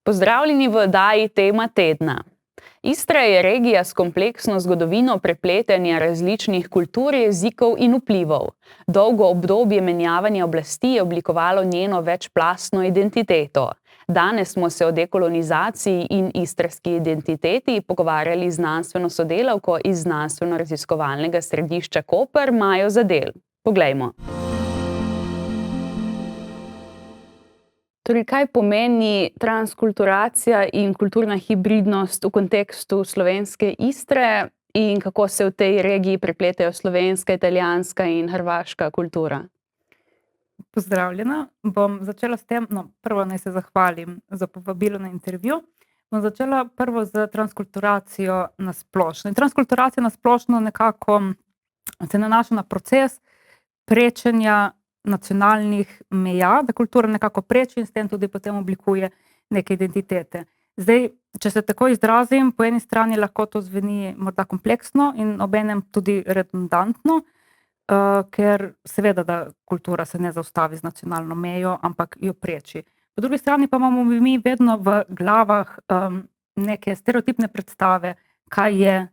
Pozdravljeni v oddaji Tema tedna. Istra je regija s kompleksno zgodovino prepletanja različnih kultur, jezikov in vplivov. Dolgo obdobje menjavanja oblasti je oblikovalo njeno večplastno identiteto. Danes smo se o dekolonizaciji in istrski identiteti pogovarjali z znanstveno sodelavko iz Znanstveno-raziskovalnega središča Koper, Majo Zadel. Poglejmo. Torej, kaj pomeni transkulturacija in kulturna hibridnost v kontekstu slovenske Istre in kako se v tej regiji prepletajo slovenska, italijanska in hrvaška kultura? Pozdravljena. Bom začela s tem, prvo naj se zahvalim za povabilo na intervju. Bom začela prvo z transkulturacijo na splošno. In transkulturacija na splošno nekako se nanaša na proces prečenja nacionalnih meja, da kultura nekako preči in s tem tudi potem oblikuje neke identitete. Zdaj, če se tako izrazim, po eni strani lahko to zveni morda kompleksno in obenem tudi redundantno, ker seveda, da kultura se ne zaustavi z nacionalno mejo, ampak jo preči. Po drugi strani pa imamo mi vedno v glavah neke stereotipne predstave, kaj je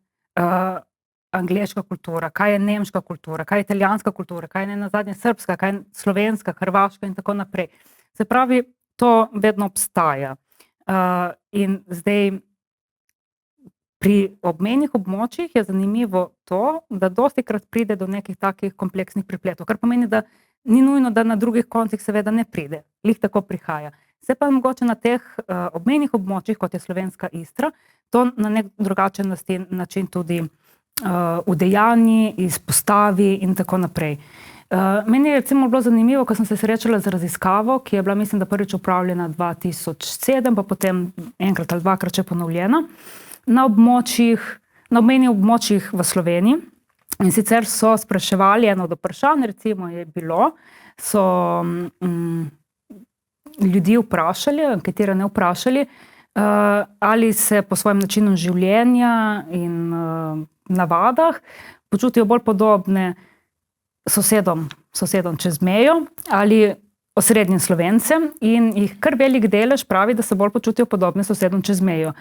angleška kultura, kaj je nemška kultura, kaj je italijanska kultura, kaj je nenazadnje srbska, kaj je slovenska, hrvaška in tako naprej. Se pravi, to vedno obstaja. In zdaj pri obmejnih območjih je zanimivo to, da dostikrat pride do nekih takih kompleksnih prepletov, kar pomeni, da ni nujno, da na drugih koncih seveda ne pride. Lih tako prihaja. Se pa mogoče na teh obmejnih območjih, kot je slovenska Istra, to na nek drugačen način tudi udejanji, izpostavi in tako naprej. Meni je recimo bilo zanimivo, ko sem se srečala z raziskavo, ki je bila, mislim, da prvič opravljena 2007, pa potem enkrat ali dvakrat še ponovljena, na obmejnih območjih v Sloveniji. In sicer so spraševali, eno od vprašanj, recimo je bilo, so ljudi vprašali, anketirane vprašali, ali se po svojem načinu življenja in navadah počutijo bolj podobne sosedom čez mejo ali osrednjim Slovencem, in jih kar velik delež pravi, da se bolj počutijo podobne sosedom čez mejo.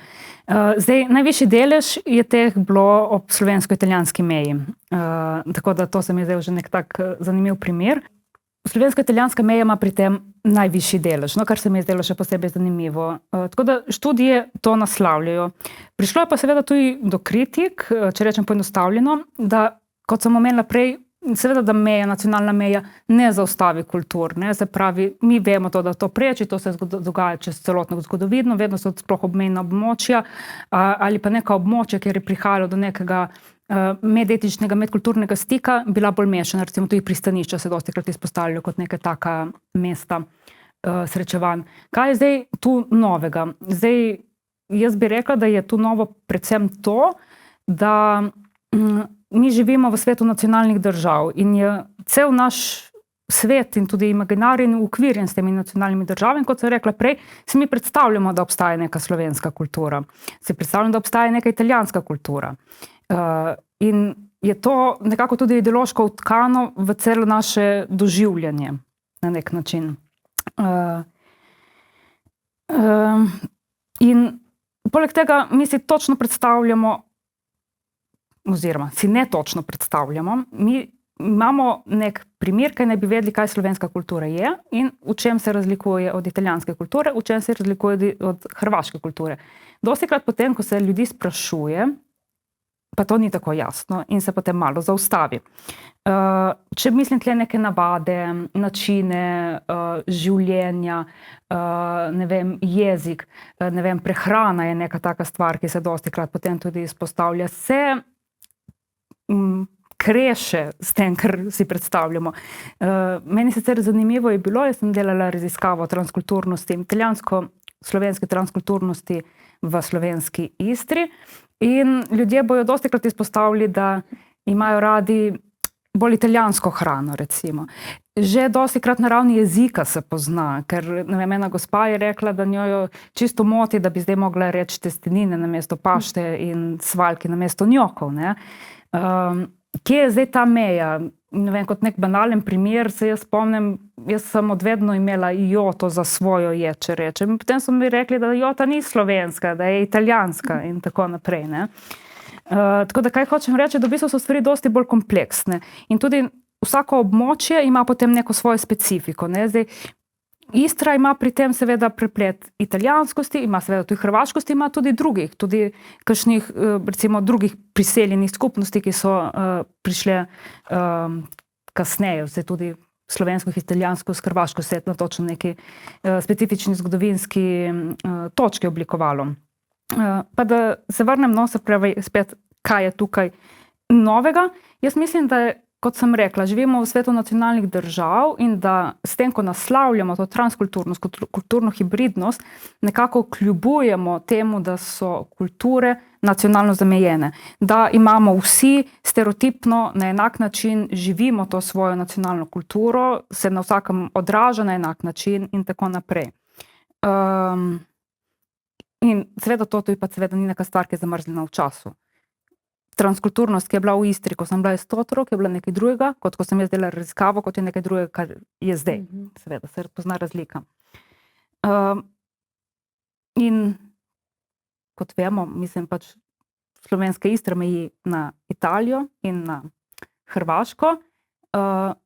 Zdaj, najvišji delež je teh bilo ob slovensko-italijanski meji. Tako da to se mi je zdaj že nek tak zanimiv primer. Slovensko-italijanska meja ima pri tem najvišji delež, kar se mi je zdelo še posebej zanimivo. Tako da študije to naslavljajo. Prišlo je pa seveda tudi do kritik, če rečem poenostavljeno, da, kot sem omenila prej, seveda, da meja, nacionalna meja ne zaustavi kultur. Se pravi, mi vemo to, da to preči, to se dogaja čez celotno zgodovino, vedno so sploh obmejna območja ali pa neka območja, kjer je prihajalo do nekega medetičnega, medkulturnega stika, bila bolj mešana, recimo tudi pristanišča se dostikrat izpostavljajo kot neka taka mesta srečevanj. Kaj je zdaj tu novega? Zdaj, jaz bi rekla, da je tu novo predvsem to, da mi živimo v svetu nacionalnih držav in je cel naš svet in tudi imaginarij ukvirjen s temi nacionalnimi državami. Kot sem rekla prej, si mi predstavljamo, da obstaja neka slovenska kultura. Si predstavljamo, da obstaja neka italijanska kultura. In je to nekako tudi ideološko vtkano v celo naše doživljanje na nek način. In poleg tega mi si točno predstavljamo, oziroma si ne točno predstavljamo, mi imamo nek primer, kaj naj bi vedeli, kaj slovenska kultura je in v čem se razlikuje od italijanske kulture, v čem se razlikuje od hrvaške kulture. Dostikrat potem, ko se ljudi sprašuje, pa to ni tako jasno in se potem malo zaustavi. Če mislim tle neke navade, načine življenja, ne vem, jezik, ne vem, prehrana je neka taka stvar, ki se dostikrat potem tudi izpostavlja, se kreše s tem, kar si predstavljamo. Meni sicer zanimivo je bilo, jaz sem delala raziskavo transkulturnosti, italijansko-slovenske transkulturnosti v slovenski Istri, in ljudje bojo dostikrat izpostavili, da imajo radi bolj italijansko hrano, recimo. Že dostikrat na ravni jezika se pozna, ker, ne vem, ena gospa je rekla, da njo čisto moti, da bi zdaj mogla reči testenine namesto pašte in svaljki namesto njokov, ne. Kje je zdaj ta meja? Ne vem, kot nek banalen primer se jaz spomnim, jaz sem odvedno imela joto za svojo če rečem. Potem so mi rekli, da jota ni slovenska, da je italijanska in tako naprej, ne. Tako da kaj hočem reči, da v bistvu so stvari dosti bolj kompleksne. In tudi vsako območje ima potem neko svojo specifiko, ne. Zdaj, Istra ima pri tem seveda preplet italijanskosti, ima seveda tudi hrvaškosti, ima tudi drugih, tudi kakšnih, recimo drugih priseljenih skupnosti, ki so prišle kasneje, vse tudi slovensko, italijansko, hrvaško se je na točno neki specifični zgodovinski točki oblikovalo. Pa da se vrnem, no, se pravi spet, kaj je tukaj novega. Jaz mislim, da je, kot sem rekla, živimo v svetu nacionalnih držav in da s tem, ko naslavljamo to transkulturnost, kulturno hibridnost, nekako kljubujemo temu, da so kulture nacionalno zamejene. Da imamo vsi stereotipno na enak način, živimo to svojo nacionalno kulturo, se na vsakem odraža na enak način in tako naprej. In seveda to tudi pa seveda ni neka stvar, ki je zamrznjena v času. Transkulturnost, ki je bila v Istri, ko sem bila jaz otrok, je bila nekaj drugega, kot ko sem jaz delala raziskavo, kot je nekaj drugega, kar je zdaj. Seveda se pozna razlika. In kot vemo, mislim pač, slovenska Istra meji na Italijo in na Hrvaško.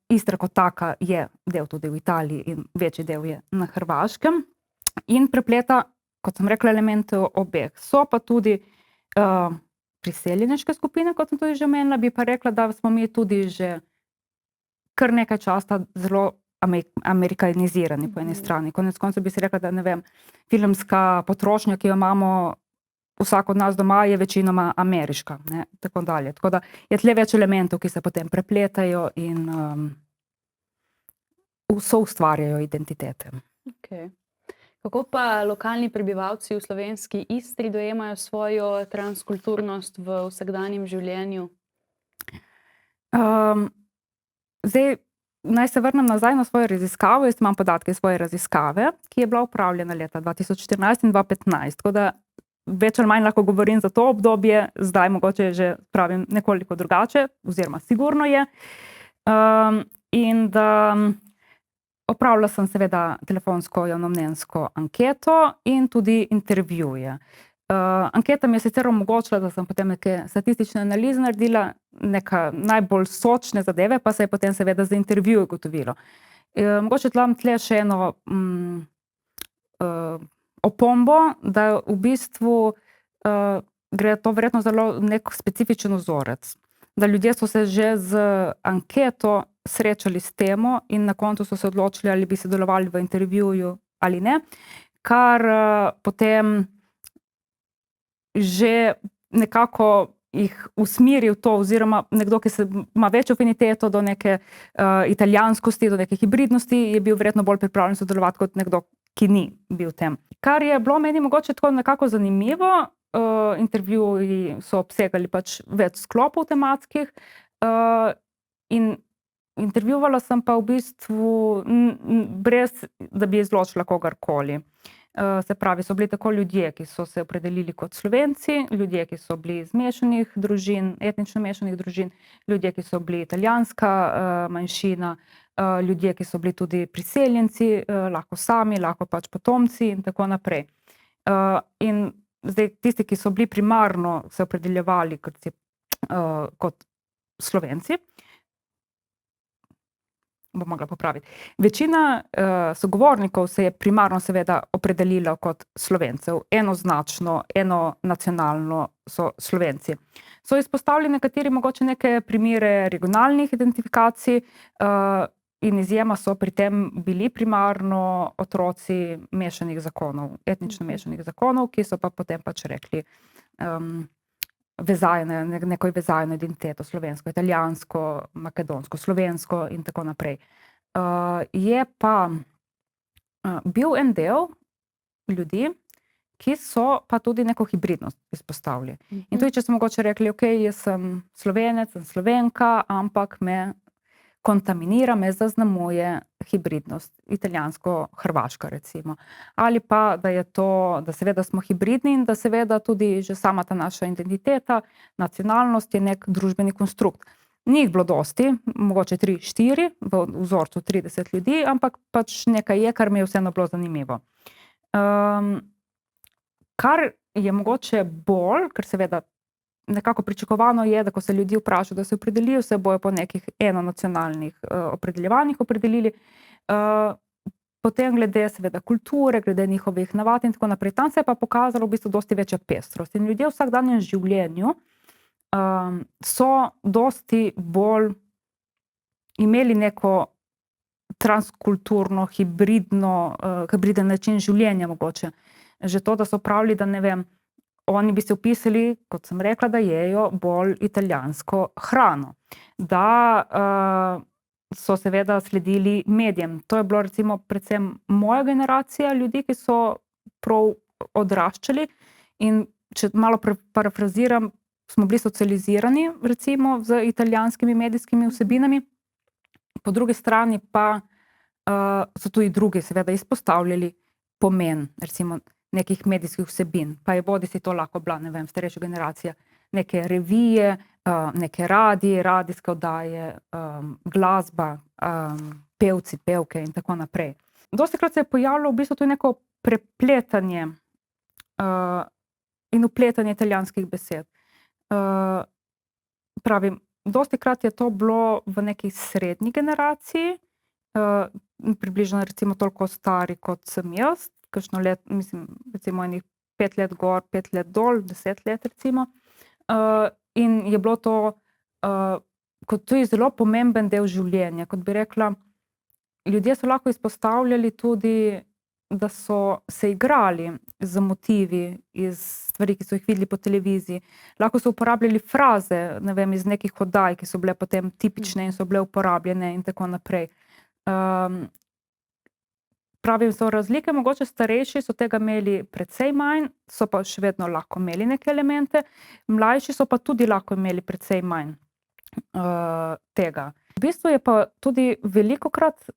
Istra kot taka je del tudi v Italiji in večji del je na Hrvaškem. In prepleta, kot sem rekla, elemente obeh. So pa tudi priseljeniške skupine, kot sem tudi že omenila, bi pa rekla, da smo mi tudi že kar nekaj časa zelo amerikanizirani po eni strani. Konec koncev bi si rekla, da ne vem, filmska potrošnja, ki jo imamo vsak od nas doma, je večinoma ameriška, ne, tako dalje. Tako da je tle več elementov, ki se potem prepletajo in soustvarjajo identitete. Okay. Kako pa lokalni prebivalci v slovenski Istri dojemajo svojo transkulturnost v vsakdanjem življenju? Zdaj, naj se vrnem nazaj na svojo raziskavo. Jaz imam podatke svoje raziskave, ki je bila upravljena leta 2014 in 2015. Tako da več ali manj lahko govorim za to obdobje, zdaj mogoče že pravim nekoliko drugače, oziroma sigurno je. In da opravila sem seveda telefonsko javnomnenjsko anketo in tudi intervjuje. Anketa mi je sicer omogočila, da sem potem neke statistične analize naredila, neka najbolj sočne zadeve, pa se je potem seveda za intervju ugotovilo. Mogoče tle še eno opombo, da v bistvu gre to verjetno zelo nek specifičen vzorec. Da ljudje so se že z anketo srečali s temo in na koncu so se odločili, ali bi sodelovali v intervjuju ali ne, kar potem že nekako jih usmeri v to, oziroma nekdo, ki ima več afiniteto do neke italijanskosti, do neke hibridnosti, je bil verjetno bolj pripravljen sodelovati kot nekdo, ki ni bil tem. Kar je bilo meni mogoče tako nekako zanimivo, intervjuji so obsegali pač več sklopov tematskih in intervjuvala sem pa v bistvu brez, da bi izločila kogarkoli. Se pravi, so bili tako ljudje, ki so se opredelili kot Slovenci, ljudje, ki so bili iz mešanih družin, etnično mešanih družin, ljudje, ki so bili italijanska manjšina, ljudje, ki so bili tudi priseljenci, lahko sami, lahko pač potomci in tako naprej. In zdaj tisti, ki so bili primarno se opredeljevali kot Slovenci, bom mogla popraviti. Večina sogovornikov se je primarno seveda opredelila kot Slovencev. Enoznačno, enonacionalno so Slovenci. So izpostavili nekateri mogoče neke primere regionalnih identifikacij in izjema so pri tem bili primarno otroci mešanih zakonov, etnično mešanih zakonov, ki so pa potem pač rekli nekoj vezajno identiteto, slovensko, italijansko, makedonsko, slovensko in tako naprej. Je pa bil en del ljudi, ki so pa tudi neko hibridnost izpostavili. In tudi, če so mogoče rekli, ok, jaz sem Slovenec, sem Slovenka, ampak me kontaminira, me zaznamuje hibridnost, italijansko-hrvaška recimo. Ali pa, da je to, da seveda smo hibridni in da seveda tudi že sama ta naša identiteta, nacionalnost je nek družbeni konstrukt. Ni jih bilo dosti, mogoče 3-4 v vzorcu 30 ljudi, ampak pač nekaj je, kar mi je vseeno bilo zanimivo. Kar je mogoče bolj, ker seveda nekako pričakovano je, da ko se ljudi vpraša, da se opredelijo, se bojo po nekih enonacionalnih opredeljevanjih opredelili. Potem glede seveda kulture, glede njihovih navad in tako naprej. Tam se je pa pokazalo v bistvu dosti večja pestrost. In ljudje v vsakdanjem življenju so dosti bolj imeli neko transkulturno, hibriden način življenja mogoče. Že to, da so pravili, da ne vem, oni bi se opisali, kot sem rekla, da jejo bolj italijansko hrano. Da so seveda sledili medijem. To je bilo recimo predvsem moja generacija ljudi, ki so prav odraščali in če malo parafraziram, smo bili socializirani recimo z italijanskimi medijskimi vsebinami. Po drugi strani pa so tudi drugi seveda izpostavljali pomen recimo nekih medijskih vsebin. Pa je bodisi to lahko bila, ne vem, starejša generacija, neke revije, neke radijske oddaje, glasba, pevci, pevke in tako naprej. Dostikrat se je pojavilo v bistvu tudi neko prepletanje in vpletanje italijanskih besed. Pravim, dostikrat je to bilo v neki srednji generaciji, približno recimo toliko stari, kot sem jaz, kakšno let, mislim, recimo enih 5 let gor, 5 let dol, 10 let recimo. In je bilo to kot tudi zelo pomemben del življenja. Kot bi rekla, ljudje so lahko izpostavljali tudi, da so se igrali z motivi iz stvari, ki so jih videli po televiziji. Lahko so uporabljali fraze, ne vem, iz nekih oddaj, ki so bile potem tipične in so bile uporabljene in tako naprej. Pravim, so razlike, mogoče starejši so tega imeli precej manj, so pa še vedno lahko imeli neke elemente, mlajši so pa tudi lahko imeli precej manj tega. V bistvu je pa tudi velikokrat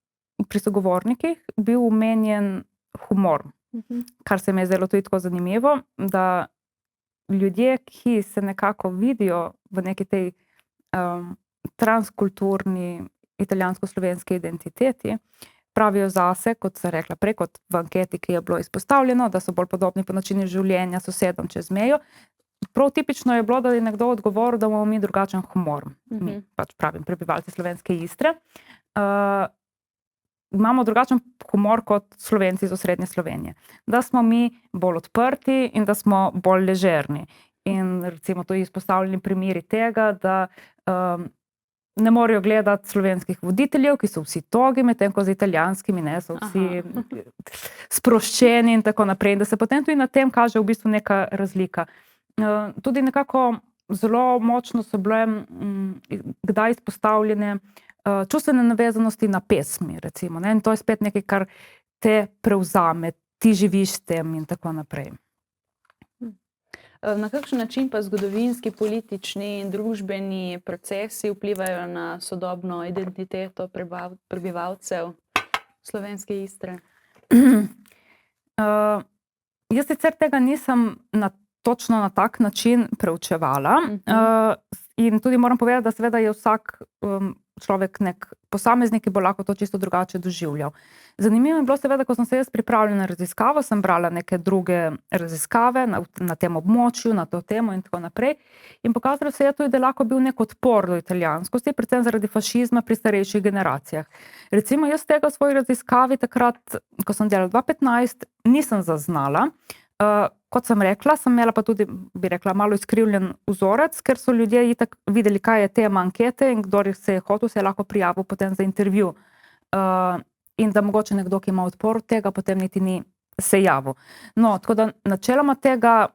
pri sogovornikih bil omenjen humor, kar se mi je zdelo tudi tako zanimivo, da ljudje, ki se nekako vidijo v neki tej transkulturni italijansko-slovenski identiteti, pravijo zase, kot sem rekla prej, kot v anketi, ki je bilo izpostavljeno, da so bolj podobni po načinu življenja sosedom čez mejo. Prav tipično je bilo, da je nekdo odgovoril, da imamo mi drugačen humor. Mi, pač pravim, prebivalci Slovenske Istre. Imamo drugačen humor kot Slovenci iz osrednje Slovenije. Da smo mi bolj odprti in da smo bolj ležerni. In recimo to je izpostavljeni primeri tega, da ne morejo gledati slovenskih voditeljev, ki so vsi togi, medtem ko z italijanskimi so vsi sproščeni in tako naprej. In da se potem tudi na tem kaže v bistvu neka razlika. Tudi nekako zelo močno so bile kdaj izpostavljene čustvene navezanosti na pesmi, recimo. Ne? In to je spet nekaj, kar te prevzame, ti živiš s tem in tako naprej. Na kakšen način pa zgodovinski, politični in družbeni procesi vplivajo na sodobno identiteto prebivalcev Slovenske Istre? Jaz sicer tega nisem točno na tak način preučevala. In tudi moram povedati, da seveda je vsak človek nek posameznik, ki bo lahko to čisto drugače doživljal. Zanimivo je bilo seveda, ko sem se jaz pripravljala na raziskavo, sem brala neke druge raziskave na tem območju, na to temo in tako naprej. In pokazalo se je tudi, da je lahko bil nek odpor do italijanskosti, predvsem zaradi fašizma pri starejših generacijah. Recimo jaz tega v svoji raziskavi takrat, ko sem delala 2015, nisem zaznala. Kot sem rekla, sem imela pa tudi, bi rekla, malo izkrivljen vzorec, ker so ljudje itak videli, kaj je tema ankete in kdor se je hotel, se je lahko prijavil potem za intervju. In da mogoče nekdo, ki ima odpor od tega, potem niti ni se javil. No, tako da načeloma tega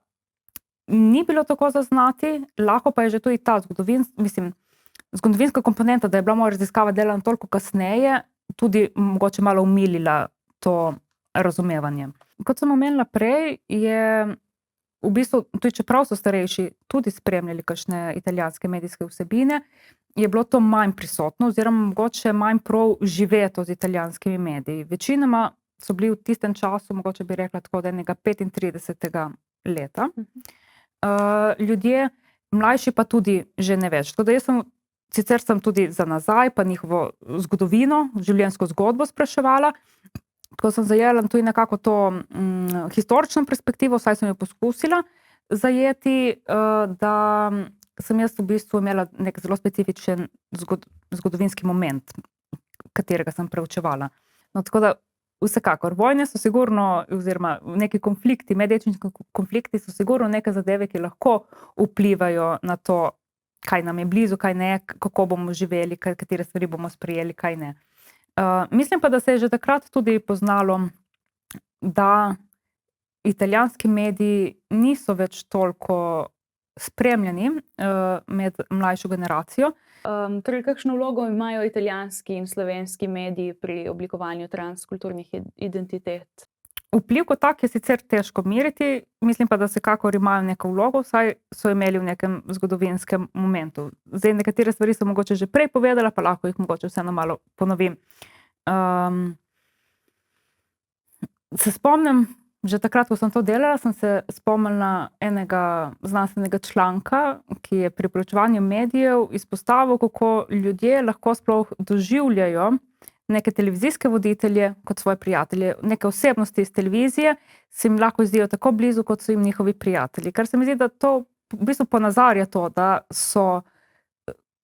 ni bilo tako zaznati, lahko pa je že tudi ta zgodovinska komponenta, da je bila moja raziskava delana toliko kasneje, tudi mogoče malo umilila to razumevanje. Kot sem omenila prej, je v bistvu, tudi čeprav so starejši tudi spremljali kakšne italijanske medijske vsebine, je bilo to manj prisotno oziroma mogoče manj prav živeto z italijanskimi mediji. Večinoma so bili v tistem času, mogoče bi rekla tako, da enega 35. leta. Ljudje, mlajši pa tudi že ne več. Tako da jaz sem sicer sem tudi za nazaj, pa njihovo zgodovino, življenjsko zgodbo spraševala. Tako sem zajela tudi nekako to historično perspektivo, vsaj sem jo poskusila zajeti, da sem jaz v bistvu imela nek zelo specifičen zgodovinski moment, katerega sem preučevala. No, tako da vsekakor, vojne so sigurno, oziroma neki konflikti, medetnični konflikti so sigurno neke zadeve, ki lahko vplivajo na to, kaj nam je blizu, kaj ne, kako bomo živeli, katere stvari bomo sprejeli, kaj ne. Mislim pa, da se je že takrat tudi poznalo, da italijanski mediji niso več toliko spremljeni med mlajšo generacijo. Torej, kakšno vlogo imajo italijanski in slovenski mediji pri oblikovanju transkulturnih identitet? Vpliv kot tak je sicer težko meriti, mislim pa, da vsekakor imajo neko vlogo, saj so imeli v nekem zgodovinskem momentu. Zdaj, nekatere stvari sem mogoče že prej povedala, pa lahko jih mogoče vseeno malo ponovim. Se spomnim, že takrat, ko sem to delala, sem se spomnila enega znanstvenega članka, ki je pri preučevanju medijev izpostavil, kako ljudje lahko sploh doživljajo neke televizijske voditelje kot svoje prijatelje, neke osebnosti iz televizije se jim lahko zdijo tako blizu, kot so jim njihovi prijatelji. Kar se mi zdi, da to v bistvu ponazarja to, da so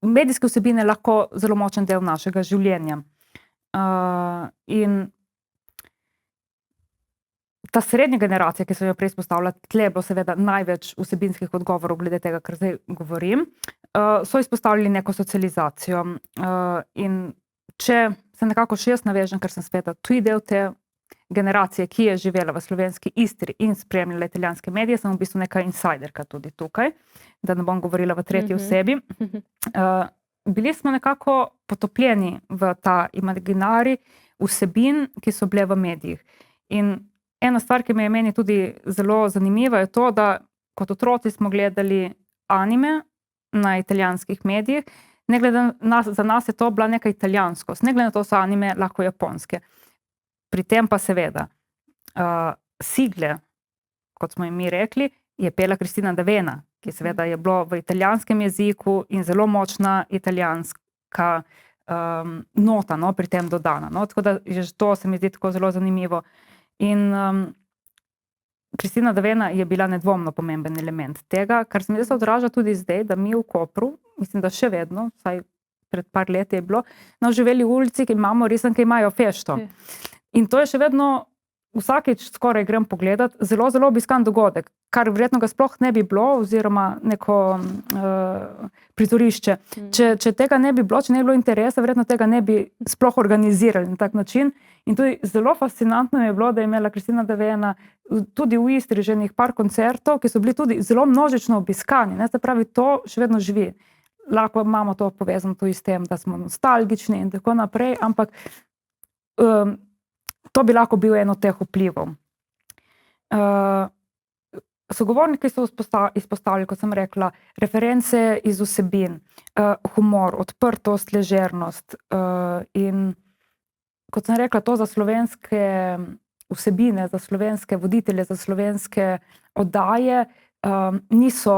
medijske vsebine lahko zelo močen del našega življenja. In ta srednja generacija, ki sem jo prej izpostavila, tle je bilo seveda največ vsebinskih odgovorov glede tega, kar zdaj govorim, so izpostavili neko socializacijo. In če se nekako še jaz navežem, ker sem sveta tudi del te generacije, ki je živela v slovenski Istri in spremljala italijanske medije, sem v bistvu neka insiderka tudi tukaj, da ne bom govorila v tretji osebi. Bili smo nekako potopljeni v ta imaginarij vsebin, ki so bile v medijih. In ena stvar, ki me je meni tudi zelo zanimiva, je to, da kot otroci smo gledali anime na italijanskih medijih, ne glede za nas je to bila neka italijanskost, ne glede na to so anime lahko japonske. Pri tem pa seveda Sigle, kot smo jim mi rekli, je pela Cristina D'Avena, ki seveda je bilo v italijanskem jeziku in zelo močna italijanska nota pri tem dodana. Tako da že to se mi zdi tako zelo zanimivo. In Cristina D'Avena je bila nedvomno pomemben element tega, kar se mi se odraža tudi zdaj, da mi v Kopru, mislim, da še vedno, vsaj pred par leti je bilo, na Živeli ulici, ki imamo risanke, imajo fešto. In to je še vedno, vsakič skoraj grem pogledat, zelo, zelo obiskan dogodek, kar verjetno ga sploh ne bi bilo, oziroma neko prizorišče. Če tega ne bi bilo, če ne bi bilo interesa, verjetno tega ne bi sploh organizirali na tak način. In tudi zelo fascinantno je bilo, da je imela Cristina D'Avena tudi v Istri že par koncertov, ki so bili tudi zelo množično obiskani. Se pravi, to še vedno živi. Lahko imamo to povezano tudi s tem, da smo nostalgični in tako naprej, ampak to bi lahko bil eno teh vplivov. Sogovorniki so izpostavili, kot sem rekla, reference iz vsebin, humor, odprtost, ležernost. In kot sem rekla, to za slovenske vsebine, za slovenske voditelje, za slovenske oddaje niso,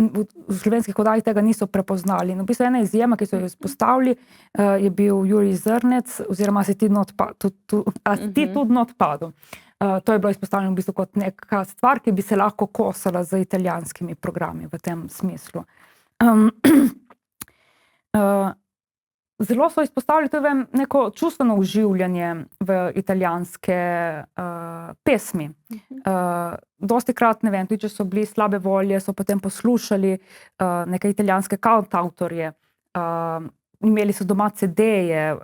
v slovenskih oddajah tega niso prepoznali. In v bistvu ena izjema, ki so jo izpostavili, je bil Jurij Zrnec, oziroma Si ti tudi not padel. To je bilo izpostavljeno v bistvu kot neka stvar, ki bi se lahko kosala z italijanskimi programi v tem smislu. Zelo so izpostavili tudi neko čustveno vživljanje v italijanske pesmi. Dostikrat, ne vem, tudi če so bili slabe volje, so potem poslušali neke italijanske kantavtorje, imeli so doma CD-je,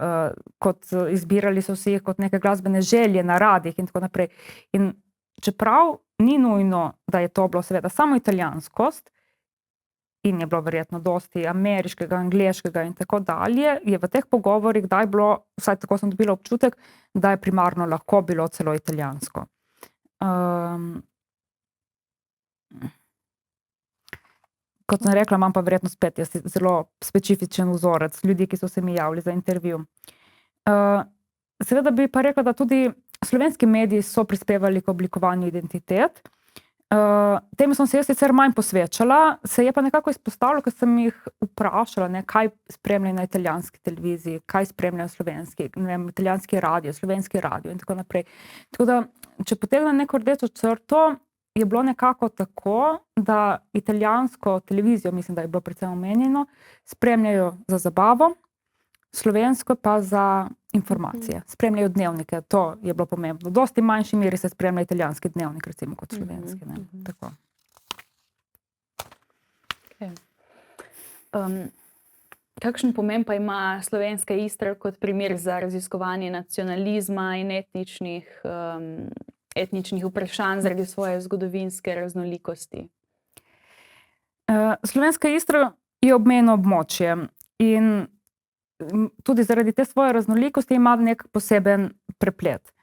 izbirali so si jih kot neke glasbene želje na radijih in tako naprej. In čeprav ni nujno, da je to bilo seveda samo italijanskost, in je bilo verjetno dosti ameriškega, angleškega in tako dalje, je v teh pogovorih kdaj bilo, vsaj tako sem dobila občutek, da je primarno lahko bilo celo italijansko. Kot sem rekla, imam pa verjetno spet zelo specifičen vzorec ljudi, ki so se mi javili za intervju. Seveda bi pa rekla, da tudi slovenski mediji so prispevali k oblikovanju identitet. Temu sem se jaz sicer manj posvečala, se je pa nekako izpostavilo, ker sem jih vprašala, ne, kaj spremljajo na italijanski televiziji, kaj spremljajo slovenski, ne vem, italijanski radio, slovenski radio in tako naprej. Tako da, če potegnem neko rdečo črto, je bilo nekako tako, da italijansko televizijo, mislim, da je bilo predvsem omenjeno, spremljajo za zabavo, slovensko pa za informacije. Spremljajo dnevnike, to je bilo pomembno. Dosti manjši meri se spremlja italijanski dnevnik, recimo, kot slovenski. Ne? Tako. Okay. Kakšen pomen pa ima slovenska Istra kot primer za raziskovanje nacionalizma in etničnih vprašanj zaradi svoje zgodovinske raznolikosti? Slovenska Istra je obmejno območje in tudi zaradi te svoje raznolikosti ima nek poseben preplet.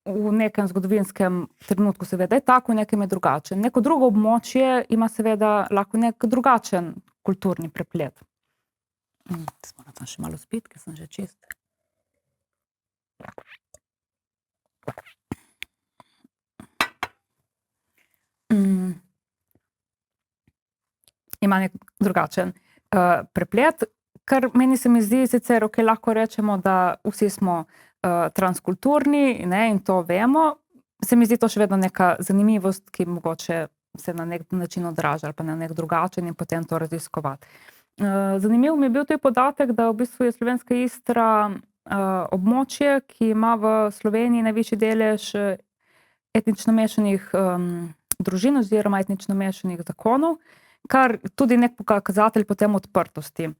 V nekem zgodovinskem trenutku seveda je tako, v nekem je drugačen. Neko drugo območje ima seveda lahko nek drugačen kulturni preplet. Moram tam še malo spiti, ker sem že čist. Ima nek drugačen preplet, kar meni se mi zdi sicer, ok, lahko rečemo, da vsi smo transkulturni, ne, in to vemo. Se mi zdi to še vedno neka zanimivost, ki mogoče se na nek način odraža ali pa na nek drugačen in potem to raziskovati. Zanimiv mi je bil tudi podatek, da v bistvu je slovenska Istra območje, ki ima v Sloveniji največji delež etnično mešanih družin oziroma etnično mešanih zakonov, kar tudi nek pokazatelj potem odprtosti.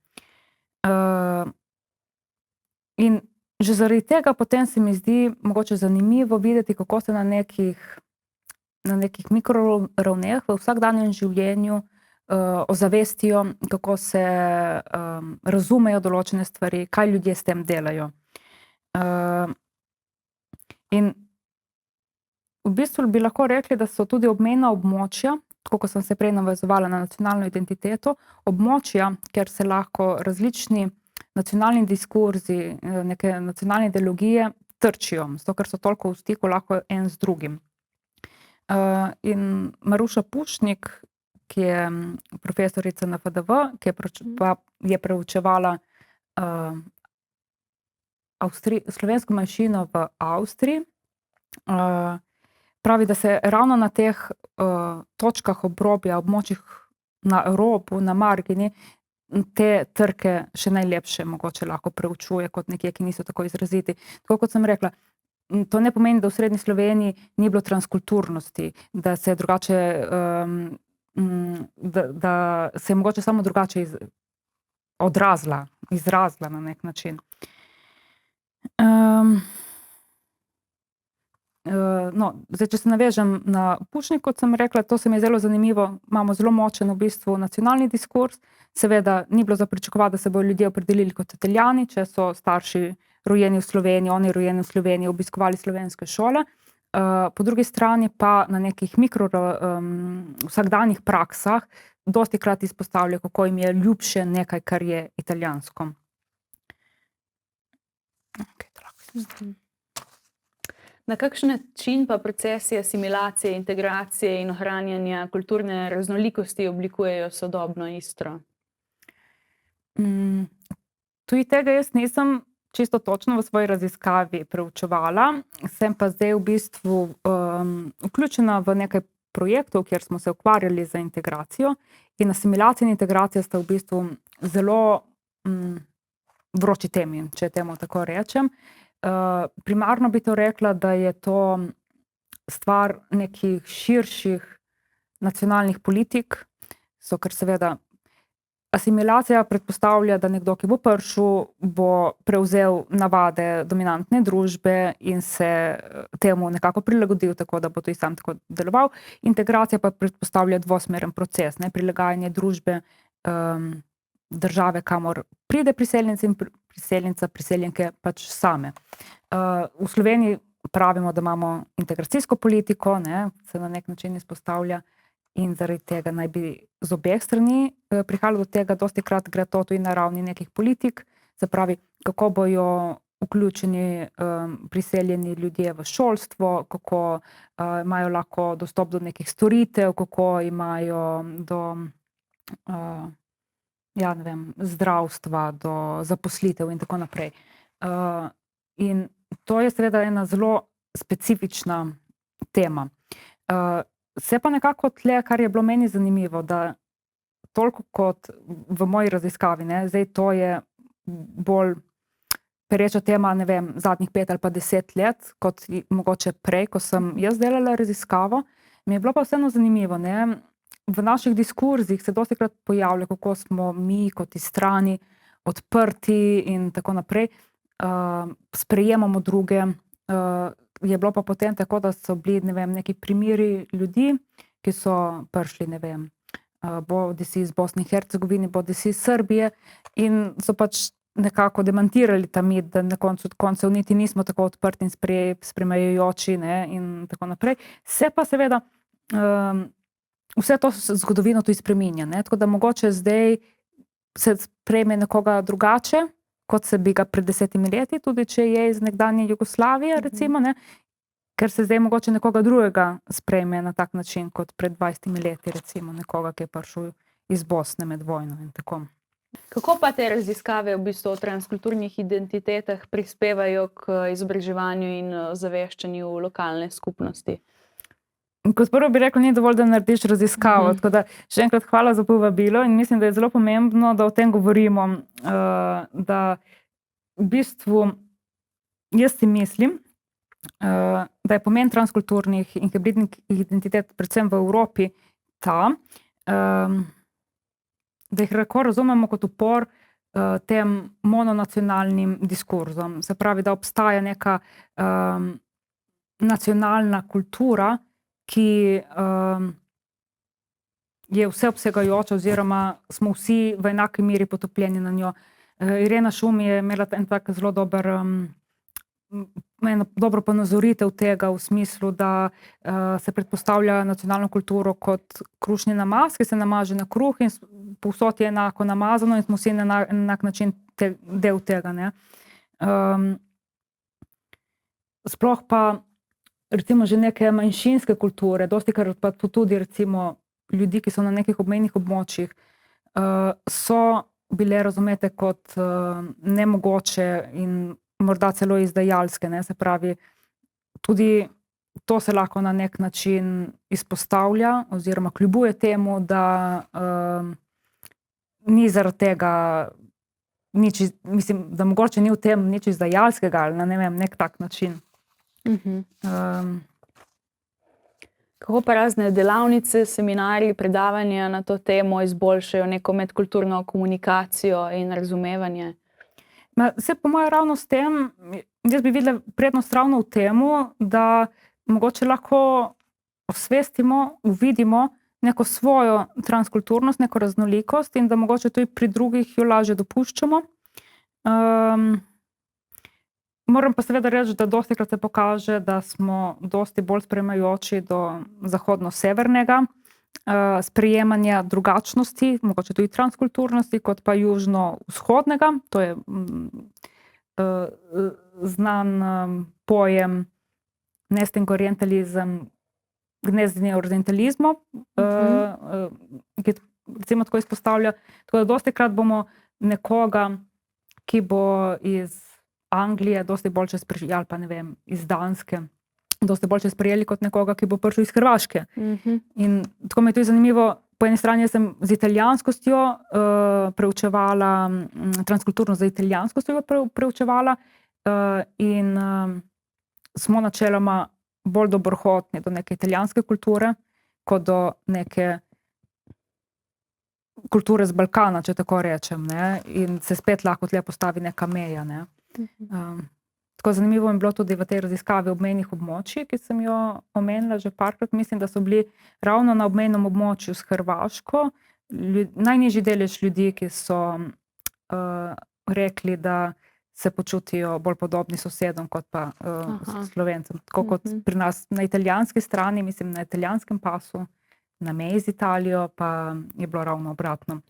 In že zaradi tega potem se mi zdi mogoče zanimivo videti, kako se na nekih mikroravneh v vsakdanjem življenju ozavestijo, kako se razumejo določene stvari, kaj ljudje s tem delajo. In v bistvu bi lahko rekli, da so tudi obmejna območja, tako kot sem se prej navezovala na nacionalno identiteto, območja, kjer se lahko različni nacionalni diskurzi, neke nacionalne ideologije trčijo, zato ker so toliko v stiku lahko en z drugim. In Maruša Pušnik, ki je profesorica na FDV, ki je preučevala slovensko manjšino v Avstriji, pravi, da se ravno na teh točkah obrobja, območjih na robu, na margini, te trke še najlepše mogoče lahko preučuje kot nekje, ki niso tako izraziti. Tako kot sem rekla, to ne pomeni, da v srednji Sloveniji ni bilo transkulturnosti, da se je drugače, da se je mogoče samo drugače izrazila na nek način. Zdaj, če se navežem na Pušnik, kot sem rekla, to se mi je zelo zanimivo, imamo zelo močen v bistvu nacionalni diskurs, seveda ni bilo za pričakovati, da se bodo ljudje opredelili kot Italijani, če so starši rojeni v Sloveniji, oni rojeni v Sloveniji, obiskovali slovenske šole, po drugi strani pa na nekih vsakdanjih praksah dostikrat izpostavljajo, kako jim je ljubše nekaj, kar je italijansko. Na kakšen način pa procesi asimilacije, integracije in ohranjanja kulturne raznolikosti oblikujejo sodobno Istro? Tudi tega jaz nisem čisto točno v svoji raziskavi preučevala, sem pa zdaj v bistvu vključena v nekaj projektov, kjer smo se ukvarjali z integracijo, in asimilacija in integracija sta v bistvu zelo vroči temi, če temu tako rečem. Primarno bi to rekla, da je to stvar nekih širših nacionalnih politik, ker seveda asimilacija predpostavlja, da nekdo, ki bo prišel, bo prevzel navade dominantne družbe in se temu nekako prilagodil, tako da bo tudi sam tako deloval. Integracija pa predpostavlja dvosmeren proces, prilagajanje družbe, države, kamor pride priseljenec in priseljenke pač same. V Sloveniji pravimo, da imamo integracijsko politiko, se na nek način izpostavlja, in zaradi tega naj bi z obeh strani prihajalo do tega, dostikrat gre to tudi na ravni nekih politik, se pravi, kako bojo vključeni priseljeni ljudje v šolstvo, kako imajo lahko dostop do nekih storitev, kako imajo do zdravstva, do zaposlitev in tako naprej. In to je seveda ena zelo specifična tema. Se pa nekako tle, kar je bilo meni zanimivo, da toliko kot v moji raziskavi, zdaj to je bolj pereča tema, zadnjih 5 ali pa 10 let, kot mogoče prej, ko sem jaz delala raziskavo, mi je bilo pa vseeno zanimivo, v naših diskurzih se dostikrat pojavlja, kako smo mi kot iz strani odprti in tako naprej, sprejemamo druge, je bilo pa potem tako, da so bili, neki primeri ljudi, ki so prišli, bodisi iz Bosne in Hercegovine, bodisi iz Srbije in so pač nekako demantirali ta mit, da na koncu niti nismo tako odprti in sprejemajoči, in tako naprej. Se pa seveda vse to zgodovino tudi spreminja, tako da mogoče zdaj se sprejme nekoga drugače, kot se bi ga pred 10 leti, tudi če je iz nekdanje Jugoslavije, recimo, ker se zdaj mogoče nekoga drugega sprejme na tak način, kot pred 20 leti, recimo, nekoga, ki je prišel iz Bosne med vojno in tako. Kako pa te raziskave v bistvu o transkulturnih identitetah prispevajo k izobraževanju in zaveščanju lokalne skupnosti? Kot prvo bi rekel, ni dovolj, da narediš raziskavo, tako da še enkrat hvala za povabilo in mislim, da je zelo pomembno, da o tem govorimo, da v bistvu jaz si mislim, da je pomen transkulturnih in hibridnih identitet predvsem v Evropi ta, da jih lahko razumemo kot upor tem mononacionalnim diskurzom. Se pravi, da obstaja neka nacionalna kultura, ki je vseobsegajoča oziroma smo vsi v enaki meri potopljeni na njo. Irena Šum je imela en tak zelo dober, eno dobro ponazoritev tega v smislu, da se predpostavlja nacionalno kulturo kot krušni namaz, ki se namaže na kruh in povsod je enako namazano in smo vsi na enak način del tega, Sploh pa recimo že neke manjšinske kulture, dostikrat pa tudi recimo ljudi, ki so na nekih obmejnih območjih, so bile razumete kot nemogoče in morda celo izdajalske, se pravi, tudi to se lahko na nek način izpostavlja oziroma kljubuje temu, da ni zaradi tega nič, mislim, da mogoče ni v tem nič izdajalskega ali na nek tak način. Kako pa razne delavnice, seminarji, predavanja na to temo izboljšajo neko medkulturno komunikacijo in razumevanje? Se po moje ravno s tem, jaz bi videla prednost ravno v temu, da mogoče lahko osvestimo, uvidimo neko svojo transkulturnost, neko raznolikost in da mogoče tudi pri drugih jo lažje dopuščamo. Moram pa seveda reči, da dostikrat se pokaže, da smo dosti bolj sprejemajoči do zahodno-severnega sprejemanja drugačnosti, mogoče tudi transkulturnosti, kot pa južno-vzhodnega. To je znan pojem nesting orientalizem, gnezdenje orientalizmu, ki recimo tako izpostavlja. Tako da dostikrat bomo nekoga, ki bo iz Anglije, dosti boljše sprejeli, ali pa iz Danske, dosti boljše sprejeli kot nekoga, ki bo prišel iz Hrvaške. In tako mi je tudi zanimivo, po eni strani sem z italijanskostjo preučevala, transkulturno z italijanskostjo preučevala in smo načeloma bolj dobrohotni do neke italijanske kulture, kot do neke kulture z Balkana, če tako rečem, in se spet lahko tle postavi neka meja, Tako zanimivo mi je bilo tudi v tej raziskavi obmejnih območij, ki sem jo omenila že parkrat. Mislim, da so bili ravno na obmejnem območju s Hrvaško najnižji delež ljudi, ki so rekli, da se počutijo bolj podobni sosedom kot pa Slovencem. Tako kot pri nas na italijanski strani, mislim na italijanskem pasu, na meji z Italijo pa je bilo ravno obratno.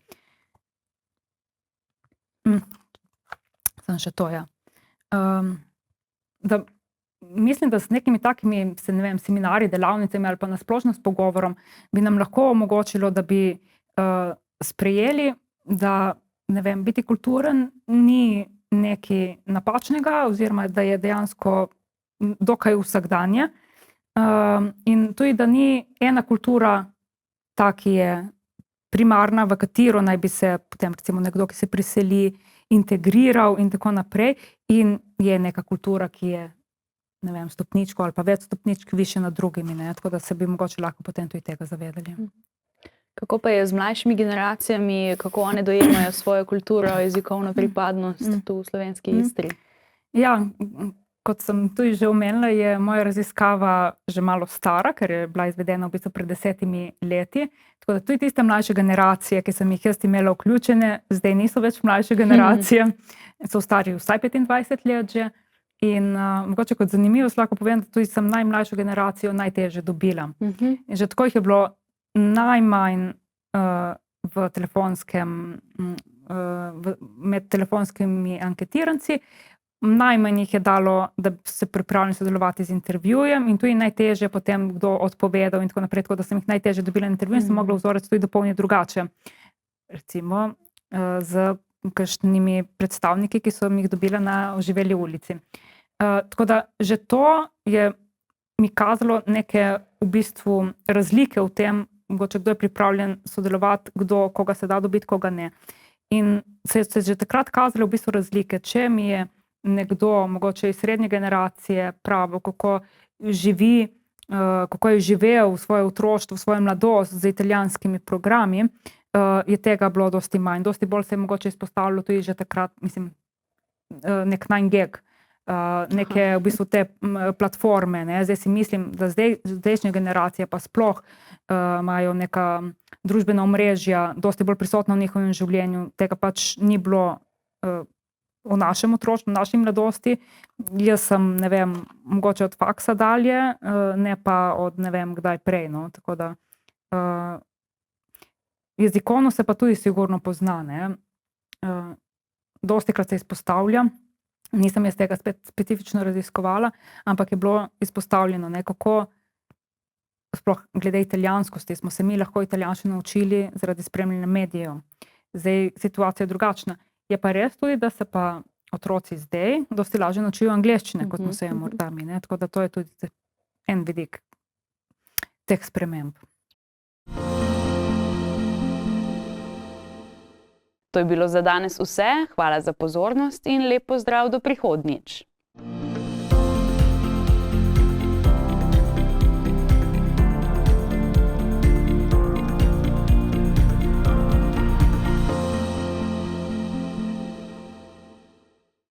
Samo še to, da mislim, da s nekimi takimi seminarji, delavnicami ali pa nasplošno s pogovorom bi nam lahko omogočilo, da bi sprejeli, da biti kulturen ni nekaj napačnega oziroma da je dejansko dokaj vsakdanje. In tudi, da ni ena kultura ta, ki je primarna, v katero naj bi se potem recimo nekdo, ki se priseli, integriral in tako naprej, in je neka kultura, ki je stopničko ali pa več stopničk više nad drugimi, tako da se bi mogoče lahko potem tudi tega zavedali. Kako pa je z mlajšimi generacijami, kako one dojemajo svojo kulturo, jezikovno pripadnost tu v slovenski Istri? Ja, kot sem tudi že omenila, je moja raziskava že malo stara, ker je bila izvedena v bistvu pred 10 leti. Tako da tudi tiste mlajše generacije, ki sem jih jaz imela vključene, zdaj niso več mlajše generacije, so stari vsaj 25 let že. In mogoče kot zanimivost lahko povem, da tudi sem najmlajšo generacijo najtežje dobila. In že tako jih je bilo najmanj med telefonskimi anketiranci, najmanj jih je dalo, da se pripravljeni sodelovati z intervjujem, in tudi najtežje potem kdo odpovedal in tako naprej, tako da sem jih najtežje dobila na intervju in sem mogla vzorec tudi dopolniti drugače. Recimo z kakšnimi predstavniki, ki so jih dobila na Oživeli ulici. Tako da že to je mi kazalo neke v bistvu razlike v tem, mogoče kdo je pripravljen sodelovati, koga se da dobiti, koga ne. In se je že takrat kazalo v bistvu razlike, če mi je nekdo, mogoče iz srednje generacije, pravil, kako živi, kako je živel svoje otroštvo, svojo mladost z italijanskimi programi, je tega bilo dosti manj. Dosti bolj se je mogoče izpostavljalo tudi že takrat, nek 9gag, neke v bistvu te platforme. Zdaj si mislim, da zdajšnje generacije pa sploh imajo neka družbena omrežja dosti bolj prisotna v njihovem življenju. Tega pač ni bilo v našem otroštvu, v naši mladosti. Jaz sem, mogoče od faksa dalje, ne pa od kdaj prej. Tako da jezikovno se pa tudi sigurno pozna. Dostikrat se izpostavlja, nisem jaz tega specifično raziskovala, ampak je bilo izpostavljeno, kako sploh glede italijanskosti smo se mi lahko italijanščino naučili zaradi spremljanja medijev. Zdaj situacija je drugačna. Je pa res tudi, da se pa otroci zdaj dosti lažje naučijo angleščine, kot smo se je morda mi. Tako da to je tudi en vidik teh sprememb. To je bilo za danes vse. Hvala za pozornost in lep pozdrav do prihodnjič.